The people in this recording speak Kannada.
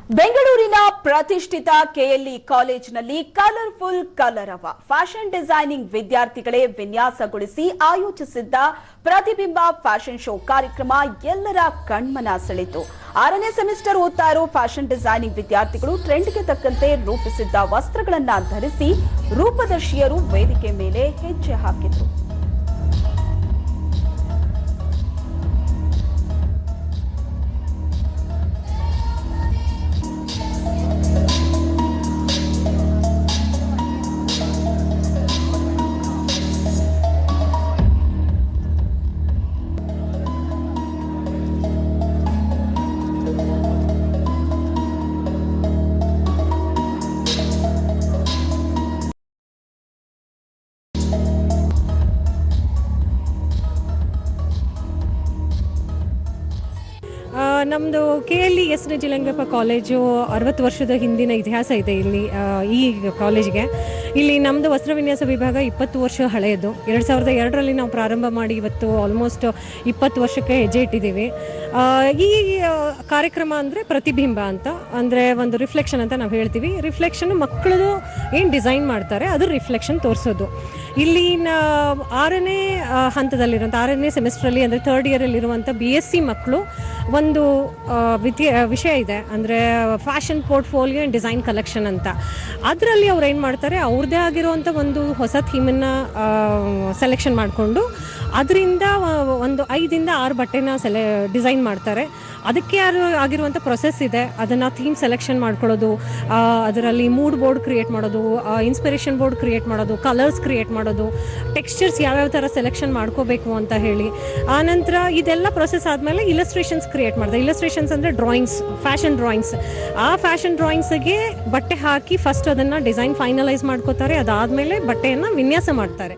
ಬೆಂಗಳೂರಿನ ಪ್ರತಿಷ್ಠಿತ ಕೆಎಲ್ಇ ಕಾಲೇಜಿನಲ್ಲಿ ಕಲರ್ಫುಲ್ ಕಲರವ ಫ್ಯಾಷನ್ ಡಿಸೈನಿಂಗ್ ವಿದ್ಯಾರ್ಥಿಗಳೇ ವಿನ್ಯಾಸಗೊಳಿಸಿ ಆಯೋಜಿಸಿದ್ದ ಪ್ರತಿಬಿಂಬ ಫ್ಯಾಷನ್ ಶೋ ಕಾರ್ಯಕ್ರಮ ಎಲ್ಲರ ಕಣ್ಮನ ಸೆಳೆಯಿತು. 6ನೇ ಸೆಮಿಸ್ಟರ್ ಓದ್ತಾ ಇರೋ ಫ್ಯಾಷನ್ ಡಿಸೈನಿಂಗ್ ವಿದ್ಯಾರ್ಥಿಗಳು ಟ್ರೆಂಡ್ಗೆ ತಕ್ಕಂತೆ ರೂಪಿಸಿದ್ದ ವಸ್ತ್ರಗಳನ್ನು ಧರಿಸಿ ರೂಪದರ್ಶಿಯರು ವೇದಿಕೆ ಮೇಲೆ ಹೆಜ್ಜೆ ಹಾಕಿದ್ರು. ನಮ್ಮದು KLE ನಿಜಲಿಂಗಪ್ಪ ಕಾಲೇಜು 60 ವರ್ಷದ ಹಿಂದಿನ ಇತಿಹಾಸ ಇದೆ ಇಲ್ಲಿ ಈ ಕಾಲೇಜ್ಗೆ. ಇಲ್ಲಿ ನಮ್ಮದು ವಸ್ತ್ರವಿನ್ಯಾಸ ವಿಭಾಗ 20 ವರ್ಷ ಹಳೆಯದು. 2002ರಲ್ಲಿ ನಾವು ಪ್ರಾರಂಭ ಮಾಡಿ ಇವತ್ತು ಆಲ್ಮೋಸ್ಟ್ 20 ವರ್ಷಕ್ಕೆ ಹೆಜ್ಜೆ ಇಟ್ಟಿದ್ದೀವಿ. ಈ ಕಾರ್ಯಕ್ರಮ ಅಂದರೆ ಪ್ರತಿಬಿಂಬ ಅಂತ, ಅಂದರೆ ಒಂದು ರಿಫ್ಲೆಕ್ಷನ್ ಅಂತ ನಾವು ಹೇಳ್ತೀವಿ. ರಿಫ್ಲೆಕ್ಷನ್ ಮಕ್ಕಳು ಏನು ಡಿಸೈನ್ ಮಾಡ್ತಾರೆ ಅದ್ರ ರಿಫ್ಲೆಕ್ಷನ್ ತೋರಿಸೋದು. ಇಲ್ಲಿ 6ನೇ ಹಂತದಲ್ಲಿರುವಂಥ 6ನೇ ಸೆಮಿಸ್ಟ್ರಲ್ಲಿ ಅಂದರೆ 3rd ಇಯರಲ್ಲಿರುವಂಥ BSc ಮಕ್ಕಳು ಒಂದು ವಿಷಯ ಇದೆ, ಅಂದರೆ fashion portfolio and design collection ಅಂತ. ಅದರಲ್ಲಿ ಅವ್ರು ಏನು ಮಾಡ್ತಾರೆ, ಅವ್ರದ್ದೇ ಆಗಿರುವಂಥ ಒಂದು ಹೊಸ ಥೀಮನ್ನು ಸೆಲೆಕ್ಷನ್ ಮಾಡಿಕೊಂಡು ಅದರಿಂದ ಒಂದು 5 ಇಂದ 6 ಬಟ್ಟೆನ ಡಿಸೈನ್ ಮಾಡ್ತಾರೆ. ಅದಕ್ಕೆ ಆಗಿರುವಂಥ ಪ್ರೊಸೆಸ್ ಇದೆ. ಅದನ್ನು ಥೀಮ್ ಸೆಲೆಕ್ಷನ್ ಮಾಡ್ಕೊಳ್ಳೋದು, ಅದರಲ್ಲಿ ಮೂಡ್ ಬೋರ್ಡ್ ಕ್ರಿಯೇಟ್ ಮಾಡೋದು, ಇನ್ಸ್ಪಿರೇಷನ್ ಬೋರ್ಡ್ ಕ್ರಿಯೇಟ್ ಮಾಡೋದು, ಕಲರ್ಸ್ ಕ್ರಿಯೇಟ್ ಮಾಡೋದು, ಟೆಕ್ಸ್ಚರ್ಸ್ ಯಾವ್ಯಾವ ಥರ ಸೆಲೆಕ್ಷನ್ ಮಾಡ್ಕೋಬೇಕು ಅಂತ ಹೇಳಿ. ಆನಂತರ ಇದೆಲ್ಲ ಪ್ರೊಸೆಸ್ ಆದಮೇಲೆ ಇಲಸ್ಟ್ರೇಷನ್ಸ್ ಕ್ರಿಯೇಟ್ ಮಾಡ್ತಾರೆ. ಇಲಸ್ಟ್ರೇಷನ್ಸ್ ಅಂದರೆ ಡ್ರಾಯಿಂಗ್ಸ್, ಫ್ಯಾಷನ್ ಡ್ರಾಯಿಂಗ್ಸ್. ಆ ಫ್ಯಾಷನ್ ಡ್ರಾಯಿಂಗ್ಸ್ಗೆ ಬಟ್ಟೆ ಹಾಕಿ ಫಸ್ಟ್ ಅದನ್ನು ಡಿಸೈನ್ ಫೈನಲೈಸ್ ಮಾಡ್ಕೋತಾರೆ. ಅದಾದಮೇಲೆ ಬಟ್ಟೆಯನ್ನು ವಿನ್ಯಾಸ ಮಾಡ್ತಾರೆ.